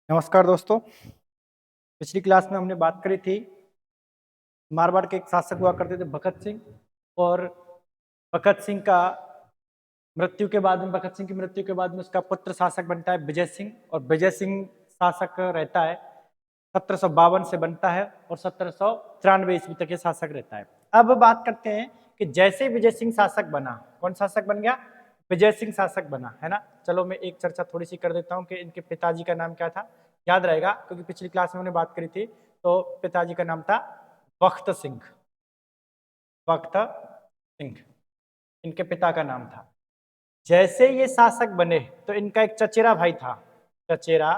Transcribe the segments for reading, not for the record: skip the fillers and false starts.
नमस्कार दोस्तों। पिछली क्लास में हमने बात करी थी मारवाड़ के एक शासक हुआ करते थे भगत सिंह। और भगत सिंह का भगत सिंह की मृत्यु के बाद में उसका पुत्र शासक बनता है विजय सिंह। और विजय सिंह शासक रहता है 1752 से बनता है और 1793 ईस्वी तक ये शासक रहता है। अब बात करते हैं कि जैसे विजय सिंह शासक बना, कौन शासक बन गया? विजय सिंह शासक बना, है ना। चलो मैं एक चर्चा थोड़ी सी कर देता हूँ कि इनके पिताजी का नाम क्या था। याद रहेगा क्योंकि पिछली क्लास में हमने बात करी थी। तो पिताजी का नाम था बख्त सिंह। बख्त सिंह इनके पिता का नाम था। जैसे ये शासक बने तो इनका एक चचेरा भाई था, चचेरा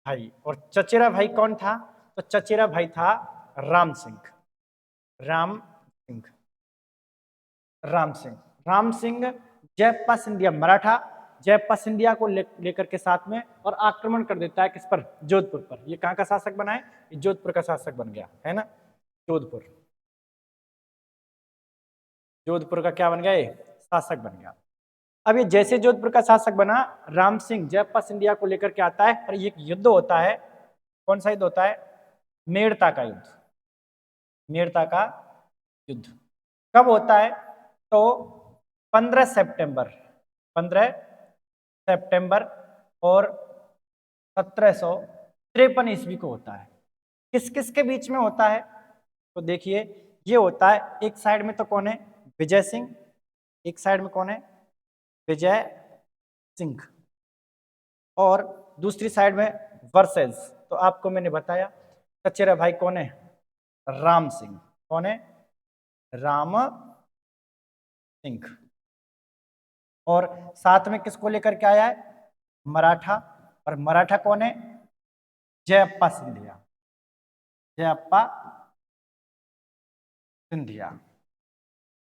भाई। और चचेरा भाई कौन था? तो चचेरा भाई था राम सिंह। राम सिंह राम सिंह राम सिंह जयप्पा सिंधिया मराठा, जयप्पा सिंधिया को लेकर के साथ में और आक्रमण कर देता है किस पर? जोधपुर पर। ये कहाँ का शासक बना है? जोधपुर का शासक बन गया, है ना। जोधपुर जोधपुर का क्या बन गया? ये शासक बन गया। अब ये जैसे जोधपुर का शासक बना, राम सिंह जयप्पा सिंधिया को लेकर के आता है और ये युद्ध होता है। कौन सा युद्ध होता है? मेड़ता का युद्ध। मेड़ता का युद्ध कब होता है? तो 15 सितंबर 15 सितंबर और 1753 ईस्वी को होता है। किस किस के बीच में होता है? तो देखिए, ये होता है, एक साइड में तो कौन है? विजय सिंह। एक साइड में कौन है? विजय सिंह। और दूसरी साइड में वर्सेज। तो आपको मैंने बताया चचेरा भाई कौन है? राम सिंह। कौन है? राम सिंह। और साथ में किसको लेकर के आया है? मराठा। और मराठा कौन है? जयप्पा सिंधिया। जयप्पा सिंधिया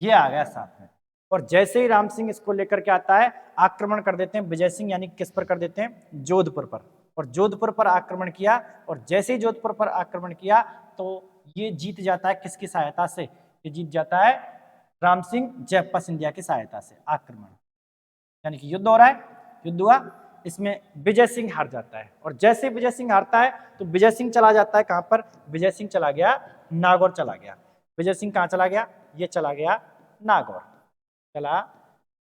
ये आ गया साथ में। और जैसे ही राम सिंह इसको लेकर के आता है, आक्रमण कर देते हैं विजय सिंह, यानी किस पर कर देते हैं? जोधपुर पर। और जोधपुर पर आक्रमण किया। और जैसे ही जोधपुर पर आक्रमण किया तो ये जीत जाता है किसकी सहायता से? ये जीत जाता है राम सिंह जयप्पा सिंधिया की सहायता से। आक्रमण यानी कि युद्ध हो रहा है, युद्ध हुआ, इसमें विजय सिंह हार जाता है। और जैसे विजय सिंह हारता है तो विजय सिंह चला जाता है कहां पर? विजय सिंह चला गया नागौर चला गया। विजय सिंह कहां चला गया? ये चला गया नागौर चला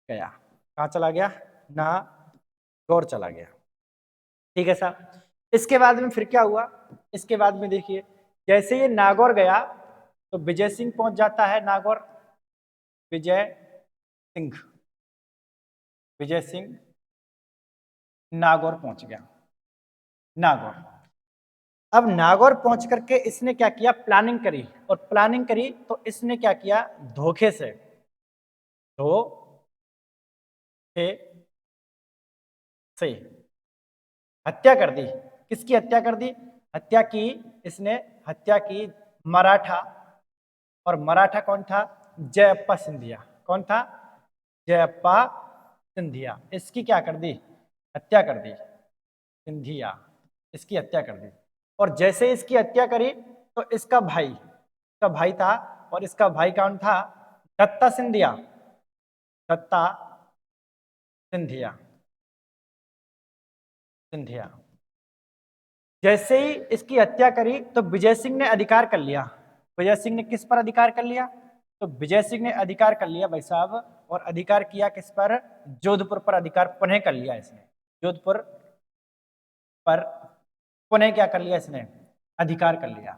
गया। कहां चला गया? नागौर चला गया। ठीक है साहब। इसके बाद में फिर क्या हुआ? इसके बाद में देखिए, जैसे ये नागौर गया तो विजय सिंह पहुंच जाता है नागौर। विजय सिंह विजय सिंह नागौर पहुंच गया। नागौर। अब नागौर पहुंच करके इसने क्या किया? प्लानिंग करी। और प्लानिंग करी तो इसने क्या किया? धोखे से से हत्या कर दी। किसकी हत्या कर दी? हत्या की इसने हत्या की मराठा। और मराठा कौन था? जयप्पा सिंधिया। कौन था? जयप्पा सिंधिया। इसकी क्या कर दी? हत्या कर दी। सिंधिया इसकी हत्या कर दी। और जैसे इसकी हत्या करी तो इसका भाई था। और इसका भाई कौन था? दत्ता सिंधिया। दत्ता सिंधिया सिंधिया जैसे ही इसकी हत्या करी तो विजय सिंह ने अधिकार कर लिया। विजय सिंह ने किस पर अधिकार कर लिया? तो विजय सिंह ने अधिकार कर लिया भाई साहब। और अधिकार किया किस पर? जोधपुर पर अधिकार पुनः कर लिया इसने। जोधपुर पर पुनः क्या कर लिया इसने? अधिकार कर लिया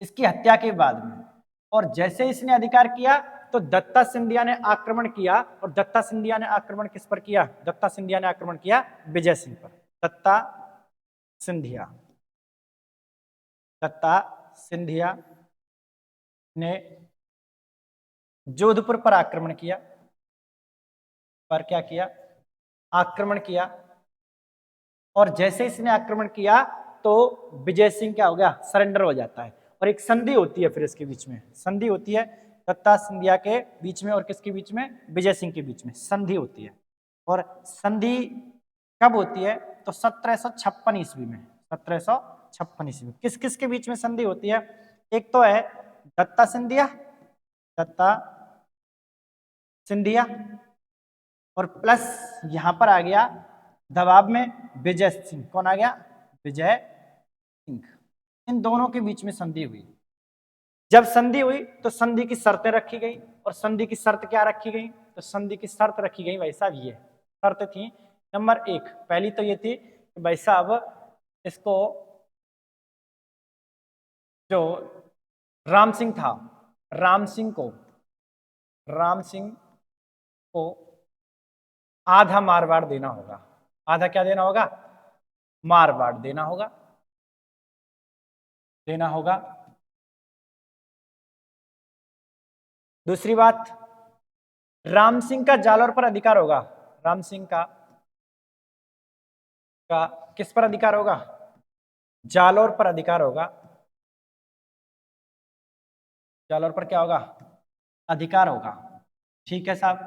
इसकी हत्या के बाद में। और जैसे इसने अधिकार किया तो दत्ता सिंधिया ने आक्रमण किया। और दत्ता सिंधिया ने आक्रमण किस पर किया? दत्ता सिंधिया ने आक्रमण किया विजय सिंह पर। दत्ता सिंधिया दत्ता सिंधिया ने जोधपुर पर आक्रमण किया। पर क्या किया? आक्रमण किया। और जैसे इसने आक्रमण किया तो विजय सिंह क्या हो गया? सरेंडर हो जाता है। और एक संधि होती है, फिर इसके बीच में संधि होती है दत्ता सिंधिया के बीच में और किसके बीच में? विजय सिंह के बीच में संधि होती है। और संधि कब होती है? तो 1756 ईस्वी में। 1756 ईस्वी में किस किस के बीच में संधि होती है? एक तो है दत्ता सिंधिया और प्लस यहां पर आ गया दबाव में विजय सिंह। कौन आ गया? विजय सिंह। इन दोनों के बीच में संधि हुई। जब संधि हुई तो संधि की शर्तें रखी गई, और संधि की शर्त क्या रखी गई? तो संधि की शर्त रखी गई भाई साहब, ये शर्त थी नंबर 1, पहली तो ये थी कि भाई साहब इसको जो राम सिंह था, राम सिंह को आधा मारवाड़ देना होगा। आधा क्या देना होगा? मारवाड़ देना होगा। दूसरी बात, राम सिंह का जालौर पर अधिकार होगा। राम सिंह का किस पर अधिकार होगा? जालौर पर अधिकार होगा। जालौर पर क्या होगा? अधिकार होगा। ठीक है साहब,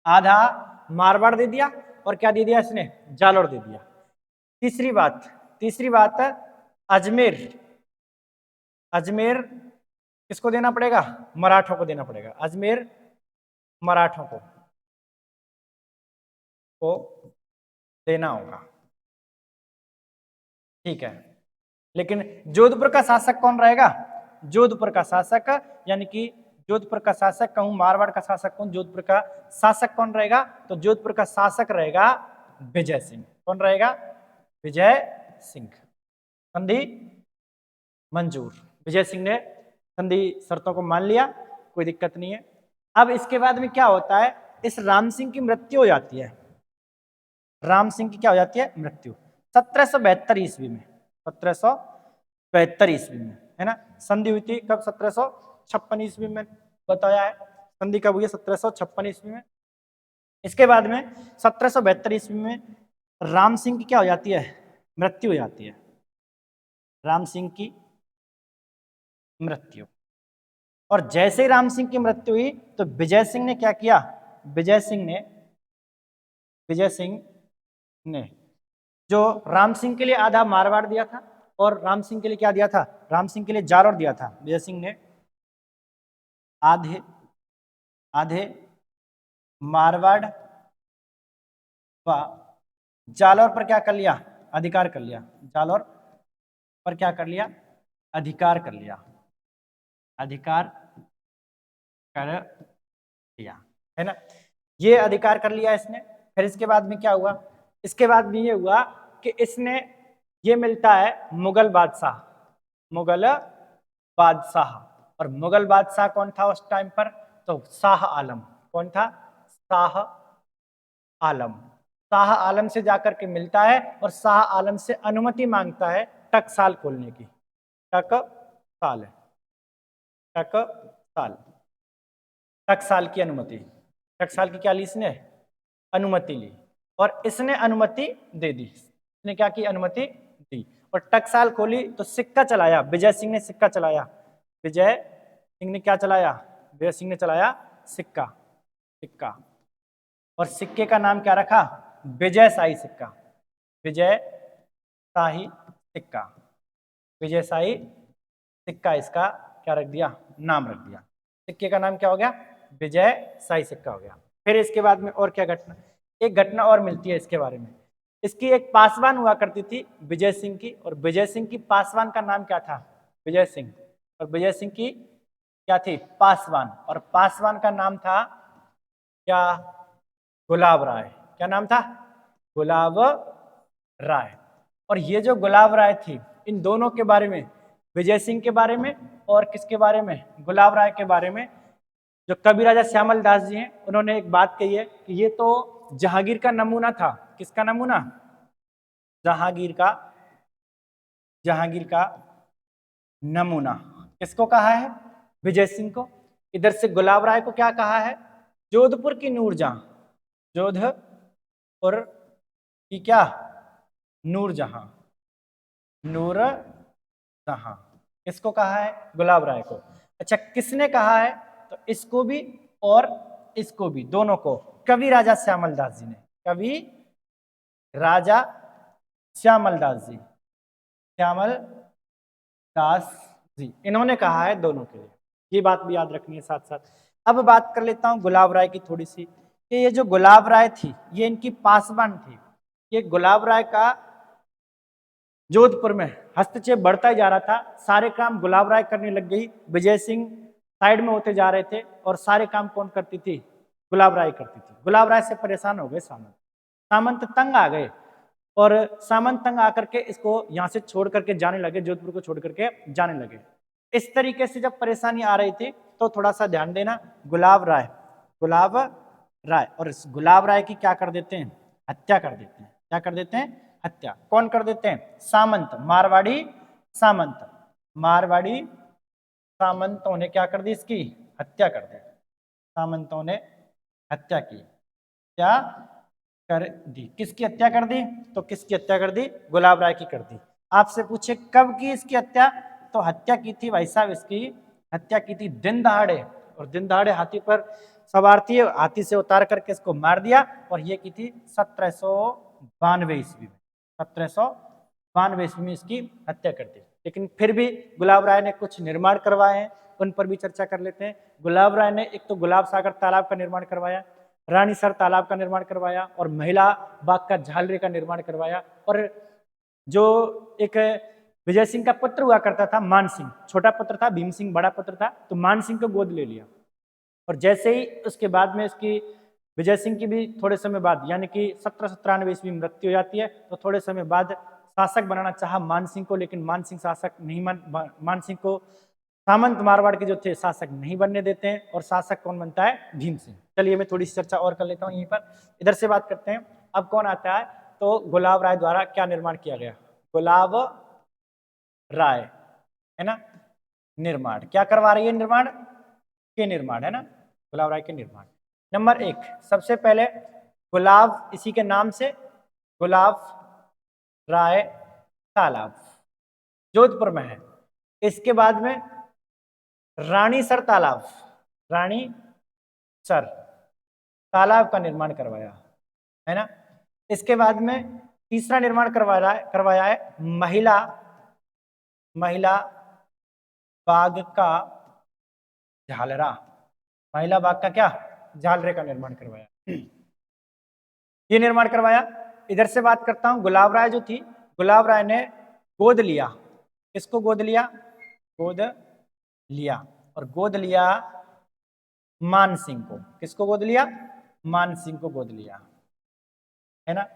आधा मारवाड़ दे दिया और क्या दे दिया इसने? जालौर दे दिया। तीसरी बात अजमेर किसको देना पड़ेगा? मराठों को देना पड़ेगा। अजमेर मराठों को देना होगा। ठीक है, लेकिन जोधपुर का शासक कौन रहेगा? जोधपुर का शासक, यानी कि जोधपुर का शासक कहूं, मारवाड़ का शासक कौन? जोधपुर का शासक कौन रहेगा? तो जोधपुर का शासक रहेगा विजय सिंह। कौन रहेगा? विजय सिंह। संधि मंजूर, विजय सिंह ने संधि शर्तों को मान लिया, कोई दिक्कत नहीं है। अब इसके बाद में क्या होता है? इस राम सिंह की मृत्यु हो जाती है। राम सिंह की क्या हो जाती है? मृत्यु 1772 ईस्वी में। 1772 ईस्वी में, है ना। संधि हुई थी कब? 1756 ईस्वी में बताया है। संधि कब हुई है? 1756 ईस्वी में। इसके बाद में 1772 ईस्वी में राम सिंह की क्या हो जाती है? मृत्यु हो जाती है। राम सिंह की मृत्यु। और जैसे ही राम सिंह की मृत्यु हुई तो विजय सिंह ने क्या किया? विजय सिंह ने जो राम सिंह के लिए आधा मारवाड़ दिया था, और राम सिंह के लिए क्या दिया था? राम सिंह के लिए जालौर दिया था। विजय सिंह ने आधे मारवाड़ व जालौर पर क्या कर लिया? अधिकार कर लिया। जालौर पर क्या कर लिया? अधिकार कर लिया। है ना। ये अधिकार कर लिया इसने। फिर इसके बाद में क्या हुआ? इसके बाद में ये हुआ कि इसने ये मिलता है मुगल बादशाह। और मुगल बादशाह कौन था उस टाइम पर? तो शाह आलम। कौन था? शाह आलम से जाकर के मिलता है और शाह आलम से अनुमति मांगता है टकसाल खोलने की। टकसाल की अनुमति। टकसाल की क्या ली इसने? अनुमति ली, और इसने अनुमति दे दी। इसने क्या की? अनुमति दी और टकसाल खोली तो सिक्का चलाया। विजय सिंह ने सिक्का चलाया। विजय सिंह ने क्या चलाया? विजय सिंह ने चलाया सिक्का। और सिक्के का नाम क्या रखा? विजय शाही सिक्का। विजय शाही सिक्का इसका क्या रख दिया? नाम रख दिया। सिक्के का नाम क्या हो गया? विजय शाही सिक्का हो गया। फिर इसके बाद में और क्या घटना? एक घटना और मिलती है इसके बारे में। इसकी एक पासवान हुआ करती थी विजय सिंह की, और विजय सिंह की पासवान का नाम क्या था? विजय सिंह। और विजय सिंह की क्या थी? पासवान। और पासवान का नाम था क्या? गुलाब राय। क्या नाम था? गुलाब राय। और ये जो गुलाब राय थी, इन दोनों के बारे में, विजय सिंह के बारे में और किसके बारे में? गुलाब राय के बारे में, जो कवि राजा श्यामल दास जी हैं, उन्होंने एक बात कही है कि ये तो जहांगीर का नमूना था। किसका नमूना? जहांगीर का नमूना। किसको कहा है? विजय सिंह को। इधर से गुलाब राय को क्या कहा है? जोधपुर की नूरजहां। जोधपुर की क्या? नूरजहां। किसको कहा है? गुलाब राय को। अच्छा, किसने कहा है? तो इसको भी और इसको भी, दोनों को कवि राजा श्यामल दास जी ने। कवि राजा श्यामल दास जी इन्होंने कहा है दोनों के लिए। ये बात भी याद रखनी है साथ साथ। अब बात कर लेता हूं गुलाब राय की थोड़ी सी, कि ये जो गुलाब राय थी ये इनकी पासवान थी। ये गुलाब राय का जोधपुर में हस्तक्षेप बढ़ता ही जा रहा था, सारे काम गुलाब राय करने लग गई, विजय सिंह साइड में होते जा रहे थे और सारे काम कौन करती थी? गुलाब राय करती थी। गुलाब राय से परेशान हो गए सामंत, सामंत तंग आ गए और सामंत तंग आकर के इसको यहाँ से छोड़ करके जाने लगे, जोधपुर को छोड़ करके जाने लगे। इस तरीके से जब परेशानी आ रही थी तो थोड़ा सा ध्यान देना, गुलाब राय और इस गुलाब राय की क्या कर देते हैं? हत्या कर देते हैं। क्या कर देते हैं? हत्या। कौन कर देते हैं? सामंत, मारवाड़ी सामंत। मारवाड़ी सामंतों ने क्या कर दी? इसकी हत्या कर दी। सामंतों ने हत्या की। क्या कर दी? किसकी हत्या कर दी? तो किसकी हत्या कर दी? गुलाब राय की कर दी। आपसे पूछे कब की इसकी हत्या? तो हत्या की थी भाई साहब, इसकी हत्या की थी दिन दहाड़े, और दिन दहाड़े हाथी पर सवार थी, हाथी से उतार करके इसको मार दिया, और ये की थी 1792 ईस्वी में। 1792 ईस्वी में इसकी हत्या कर दी। लेकिन फिर भी गुलाब राय ने कुछ निर्माण करवाए हैं, उन पर भी चर्चा कर लेते हैं। गुलाब राय ने एक तो गुलाब सागर तालाब का निर्माण करवाया, रानीसर तालाब का निर्माण करवाया, और महिला बाग का झालरे का निर्माण करवाया। और जो एक विजय सिंह का पुत्र हुआ करता था मान सिंह, छोटा पुत्र था, भीम सिंह बड़ा पुत्र था, तो मान सिंह को गोद ले लिया। और जैसे ही उसके बाद में इसकी विजय सिंह की भी थोड़े समय बाद, यानी कि 1793 ईस्वी में मृत्यु हो जाती है, तो थोड़े समय बाद शासक बनाना चाहा मान सिंह को, लेकिन मान सिंह शासक नहीं मान सिंह को सामंत मारवाड़ के जो थे शासक नहीं बनने देते हैं, और शासक कौन बनता है? भीम सिंह। चलिए मैं थोड़ी सी चर्चा और कर लेता हूँ यहीं पर। इधर से बात करते हैं, अब कौन आता है? तो गुलाब राय द्वारा क्या निर्माण किया गया? गुलाब राय है ना, निर्माण क्या करवा रही है? निर्माण के निर्माण है ना, गुलाब राय के निर्माण। नंबर 1, सबसे पहले गुलाब, इसी के नाम से गुलाब राय तालाब जोधपुर में है। इसके बाद में रानीसर तालाब, रानीसर तालाब का निर्माण करवाया है ना। इसके बाद में तीसरा निर्माण करवाया है महिला बाग का झालरा। महिला बाग का क्या? झालरे का निर्माण करवाया। ये निर्माण करवाया। इधर से बात करता हूं, गुलाब राय जो थी, गुलाब राय ने गोद लिया। किसको गोद लिया? गोद लिया, और गोद लिया मान सिंह को। किसको गोद लिया? मान सिंह को गोद लिया है ना।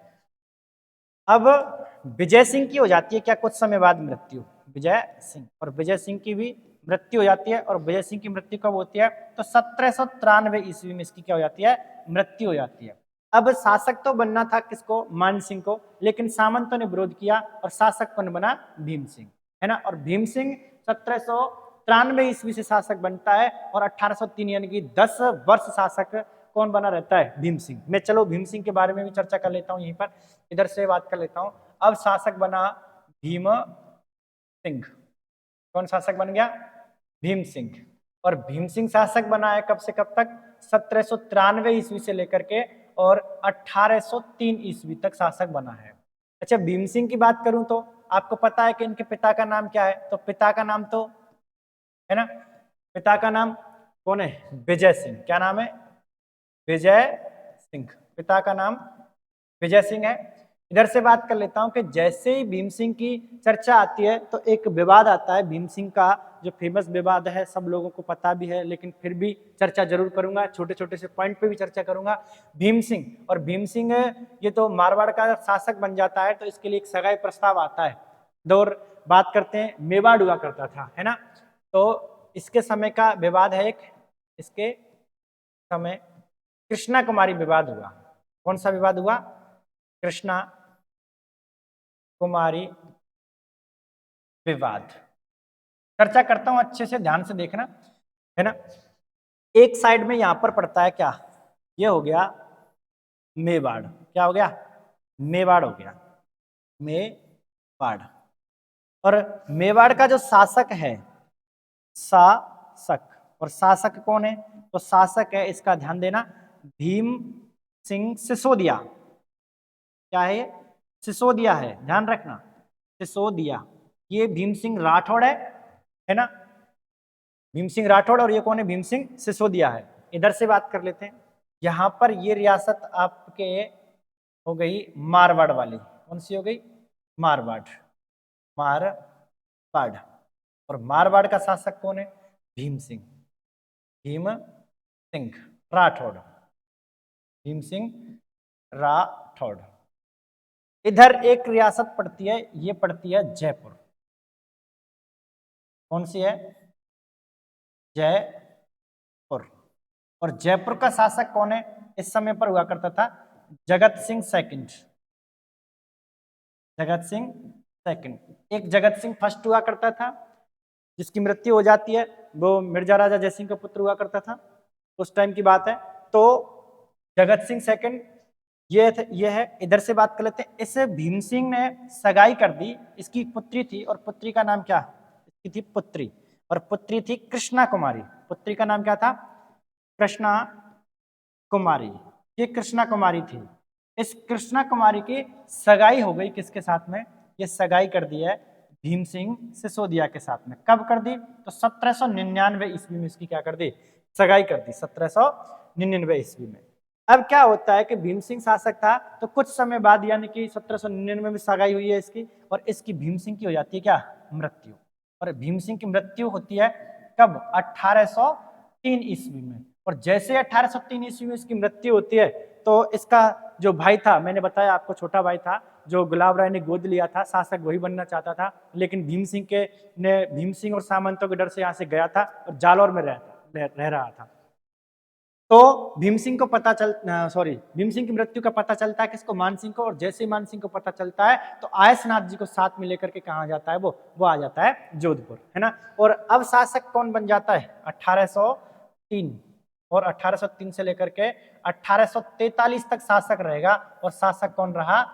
अब विजय सिंह की हो जाती है क्या कुछ समय बाद मृत्यु? विजय सिंह, और विजय सिंह की भी मृत्यु हो जाती है। और विजय सिंह की मृत्यु कब होती है? तो 1793 ईस्वी में इसकी क्या हो जाती है? मृत्यु हो जाती है। अब शासक तो बनना था किसको? मान सिंह को, लेकिन सामंतों ने विरोध किया और शासक कौन बना? भीम सिंह है ना। और भीम सिंह 1793 ईस्वी से शासक बनता है, और 1803 यानी कि 10 वर्ष शासक कौन बना रहता है? भीम सिंह। मैं चलो भीम सिंह के बारे में भी चर्चा कर लेता हूं यहीं पर, इधर से बात कर लेता हूं। अब शासक बना भीम सिंह। कौन शासक बन गया? भीम सिंह। और भीम सिंह शासक बना है कब से कब तक? 1793 ईस्वी से लेकर के और 1803 ईस्वी तक शासक बना है। अच्छा, भीम सिंह की बात करूं तो आपको पता है कि इनके पिता का नाम क्या है? तो पिता का नाम तो है ना, पिता का नाम कौन है? विजय सिंह। क्या नाम है? विजय सिंह। पिता का नाम विजय सिंह है। इधर से बात कर लेता हूं कि जैसे ही भीम सिंह की चर्चा आती है तो एक विवाद आता है भीम सिंह का, जो फेमस विवाद है, सब लोगों को पता भी है, लेकिन फिर भी चर्चा जरूर करूंगा, छोटे छोटे से पॉइंट पे भी चर्चा करूंगा। भीम सिंह, और भीम सिंह ये तो मारवाड़ का शासक बन जाता है, तो इसके लिए एक सगाई प्रस्ताव आता है। दौर बात करते हैं, मेवाड़ हुआ करता था है ना, तो इसके समय का विवाद है एक, इसके समय कृष्णा कुमारी विवाद हुआ। कौन सा विवाद हुआ? कृष्णा कुमारी विवाद। चर्चा करता हूं, अच्छे से ध्यान से देखना है ना। एक साइड में यहां पर पड़ता है क्या? ये हो गया मेवाड़। क्या हो गया? मेवाड़ हो गया, मेवाड़। और मेवाड़ का जो शासक है, शासक, और शासक कौन है? तो शासक है, इसका ध्यान देना, भीम सिंह सिसोदिया। क्या है? सिसोदिया है, ध्यान रखना, सिसोदिया। ये भीम सिंह राठौड़ है ना, भीम सिंह राठौड़, और ये कौन है? भीम सिंह सिसोदिया है। इधर से बात कर लेते हैं। यहां पर ये रियासत आपके हो गई मारवाड़ वाली। कौन सी हो गई? मारवाड़। मारवाड़। और मारवाड़ का शासक कौन है? भीम सिंह। भीम सिंह राठौड़। भीम सिंह राठौड़। इधर एक रियासत पड़ती है, ये पड़ती है जयपुर। कौन सी है? जयपुर। और जयपुर का शासक कौन है इस समय पर हुआ करता था? जगत सिंह सेकंड। जगत सिंह सेकंड। एक जगत सिंह फर्स्ट हुआ करता था, जिसकी मृत्यु हो जाती है, वो मिर्जा राजा जयसिंह का पुत्र हुआ करता था, उस टाइम की बात है। तो जगत सिंह सेकंड ये है। इधर से बात कर लेते हैं। इसे भीम सिंह ने सगाई कर दी। इसकी पुत्री थी, और पुत्री का नाम क्या? इसकी थी पुत्री, और पुत्री थी कृष्णा कुमारी। पुत्री का नाम क्या था? कृष्णा कुमारी। ये कृष्णा कुमारी थी। इस कृष्णा कुमारी की सगाई हो गई किसके साथ में? ये सगाई कर दी है भीम सिंह सिसोदिया के साथ में। कब कर दी? तो 1799 ईस्वी में इसकी क्या कर दी? सगाई कर दी, 1799 ईस्वी में। अब क्या होता है कि भीम सिंह शासक था, तो कुछ समय बाद यानी कि 1799 में सगाई हुई है इसकी, और इसकी भीम सिंह की हो जाती है क्या? मृत्यु। और भीम सिंह की मृत्यु होती है कब? 1803 ईस्वी में। और जैसे 1803 ईस्वी में इसकी मृत्यु होती है, तो इसका जो भाई था, मैंने बताया आपको, छोटा भाई था, जो गुलाब राय ने गोद लिया था, शासक वही बनना चाहता था, लेकिन भीम सिंह और सामंतों के डर से यहाँ से गया था और जालौर में रह रहा था। तो भीम सिंह की मृत्यु का पता चलता है किसको? मान सिंह को। और जैसे ही मान सिंह को पता चलता है, तो आयसनाथ जी को साथ में लेकर के कहाँ जाता है? वो आ जाता है जोधपुर, है ना। और अब शासक कौन बन जाता है? 1803। और 1803 से लेकर के 1843 तक शासक रहेगा। और शासक कौन रहा?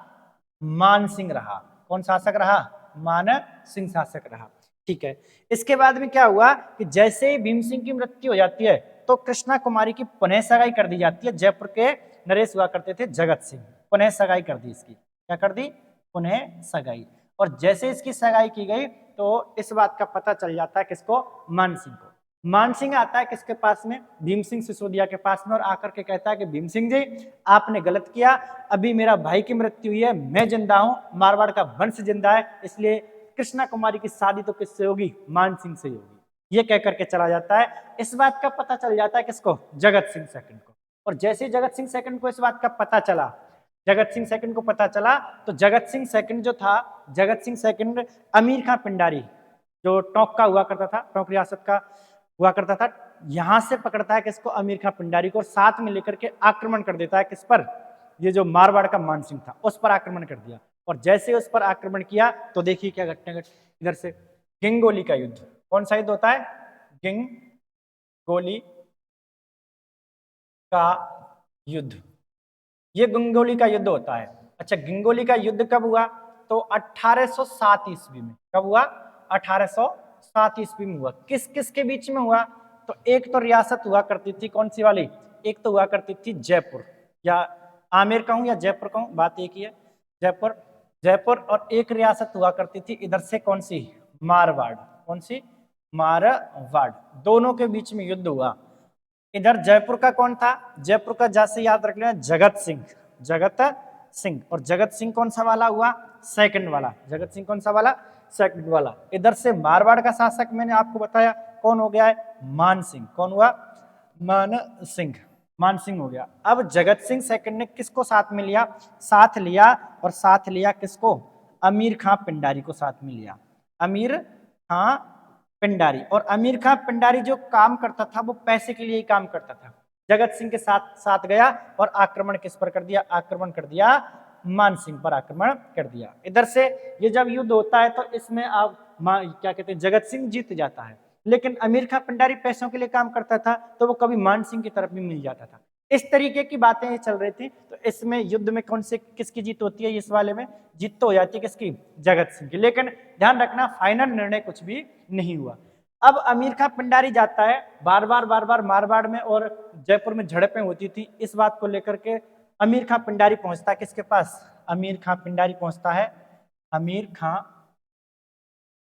मान सिंह रहा। कौन शासक रहा? मान सिंह शासक रहा। ठीक है। इसके बाद में क्या हुआ कि जैसे ही भीम सिंह की मृत्यु हो जाती है, तो कृष्णा कुमारी की पुनः सगाई कर दी जाती है। जयपुर के नरेश हुआ करते थे जगत सिंह, पुनः सगाई कर दी इसकी। क्या कर दी? पुनः सगाई। और जैसे इसकी सगाई की गई, तो इस बात का पता चल जाता है किसको? मान सिंह को। मान सिंह आता है किसके पास में? भीम सिंह सिसोदिया के पास में, और आकर के कहता है कि भीम सिंह जी, आपने गलत किया, अभी मेरा भाई की मृत्यु हुई है, मैं जिंदा हूं, मारवाड़ का वंश जिंदा है, इसलिए कृष्णा कुमारी की शादी तो किससे होगी? मान सिंह से होगी। ये कह करके चला जाता है। इस बात का पता चल जाता है किसको? जगत सिंह सेकंड को। और जैसे जगत सिंह सेकंड को इस बात का पता चला, जगत सिंह सेकंड को पता चला, तो जगत सिंह सेकंड जो था, जगत सिंह सेकंड अमीर खां पिंडारी, जो टोंक का हुआ करता था, टोंक रियासत का हुआ करता था, यहां से पकड़ता है किसको? अमीर खां पिंडारी को, और साथ में लेकर के आक्रमण कर देता है किस पर? ये जो मारवाड़ का मान सिंह था, उस पर आक्रमण कर दिया। और जैसे उस पर आक्रमण किया, तो देखिए क्या घटना घट। इधर से गिंगोली का युद्ध। कौन सा युद्ध होता है? गिंगोली का युद्ध। ये गिंगोली का युद्ध होता है। अच्छा, गिंगोली का युद्ध कब हुआ? तो 1807 ईस्वी में। कब हुआ? 1807 ईस्वी में हुआ। किस किस के बीच में हुआ? तो एक तो रियासत हुआ करती थी, कौन सी वाली? एक तो हुआ करती थी जयपुर, या आमेर कहूं या जयपुर कहूं, बात एक ही है, जयपुर। जयपुर। और एक रियासत हुआ करती थी इधर से, कौन सी? मारवाड़। कौन सी? मारवाड़। दोनों के बीच में युद्ध हुआ। इधर जयपुर का कौन था? जयपुर का जैसे याद रख लेना, जगत सिंह। जगत सिंह। और जगत सिंह कौन सा वाला हुआ? सेकंड वाला। जगत सिंह कौन सा वाला? सेकंड वाला। इधर से मारवाड़ का शासक मैंने आपको बताया कौन हो गया है? मान सिंह। कौन हुआ? मान सिंह। मान सिंह हो गया। अब जगत सिंह सेकंड ने किसको साथ में लिया? साथ लिया, और साथ लिया किसको? अमीर खां पिंडारी को साथ में लिया। अमीर खां पिंडारी। और अमीर खां पिंडारी जो काम करता था, वो पैसे के लिए ही काम करता था। जगत सिंह के साथ साथ गया, और आक्रमण किस पर कर दिया? आक्रमण कर दिया मान सिंह पर, आक्रमण कर दिया। इधर से ये जब युद्ध होता है, तो इसमें आप क्या कहते हैं, जगत सिंह जीत जाता है। लेकिन अमीर खां पिंडारी पैसों के लिए काम करता था, तो वो कभी मान सिंह की तरफ भी मिल जाता था। इस तरीके की बातें चल रही थी। तो इसमें युद्ध में कौन से किसकी जीत होती है? इस वाले में जीत तो हो जाती है किसकी? जगत सिंह की। लेकिन ध्यान रखना, फाइनल निर्णय कुछ भी नहीं हुआ। अब अमीर खां पिंडारी जाता है, बार बार मारवाड़ में और जयपुर में झड़पें होती थी, इस बात को लेकर के अमीर खां पिंडारी पहुंचता है किसके पास? अमीर खां पिंडारी पहुंचता है, अमीर खां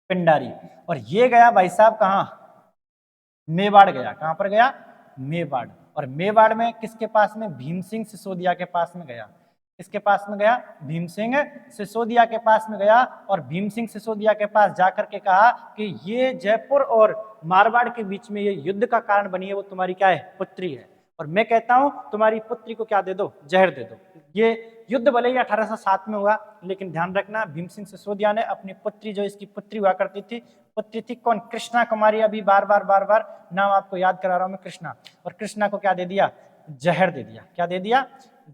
पिंडारी। और ये गया भाई साहब कहां? मेवाड़ गया। कहां पर गया? मेवाड़। और मेवाड़ में किसके पास में? भीम सिंह सिसोदिया के पास में गया। किसके पास में गया? भीम सिंह सिसोदिया के पास में गया और भीम सिंह सिसोदिया के पास जाकर के कहा कि ये जयपुर और मारवाड़ के बीच में ये युद्ध का कारण बनी है, वो तुम्हारी क्या है? पुत्री है। और मैं कहता हूं तुम्हारी पुत्री को क्या दे दो? जहर दे दो। ये युद्ध भले ही 1807 में हुआ, लेकिन ध्यान रखना भीम सिंह सिसोदिया ने अपनी पुत्री, जो इसकी पुत्री हुआ करती थी, पुत्री थी कौन? कृष्णा कुमारी। अभी बार बार नाम आपको याद करा रहा हूं मैं, कृष्णा। और कृष्णा को क्या दे दिया? जहर दे दिया। क्या दे दिया?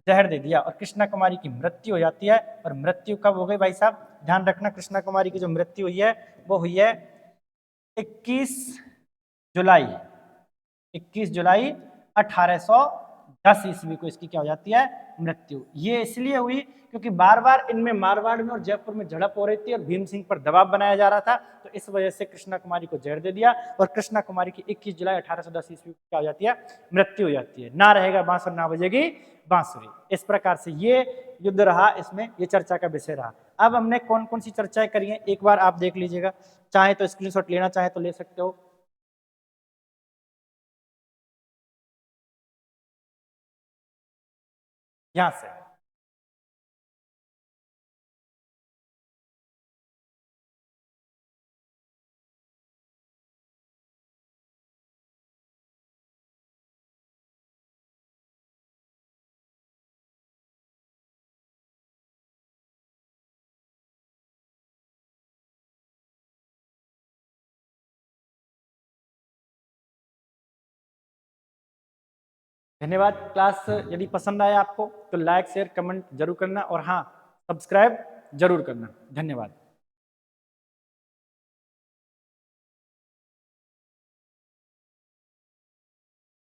जहर दे दिया। और कृष्णा कुमारी की मृत्यु हो जाती है। और मृत्यु कब हो गई भाई साहब? ध्यान रखना, कृष्णा कुमारी की जो मृत्यु हुई है वो हुई है 21 जुलाई 21 जुलाई 1810 ईस्वी को इसकी क्या हो जाती है? मृत्यु। ये इसलिए हुई क्योंकि बार बार इनमें मारवाड़ में और जयपुर में झड़प हो रही थी और भीम सिंह पर दबाव बनाया जा रहा था, तो इस वजह से कृष्णा कुमारी को जहर दे दिया और कृष्णा कुमारी की 21 जुलाई 1810 ईस्वी को क्या हो जाती है? मृत्यु हो जाती है। ना रहेगा बांसुर ना बजेगी बांसुरी। इस प्रकार से ये युद्ध रहा, इसमें ये चर्चा का विषय रहा। अब हमने कौन कौन सी चर्चाएं करी हैं एक बार आप देख लीजिएगा, चाहे तो स्क्रीनशॉट लेना चाहे तो ले सकते हो। यहां से धन्यवाद। क्लास यदि पसंद आया आपको तो लाइक शेयर कमेंट जरूर करना और हाँ, सब्सक्राइब जरूर करना। धन्यवाद।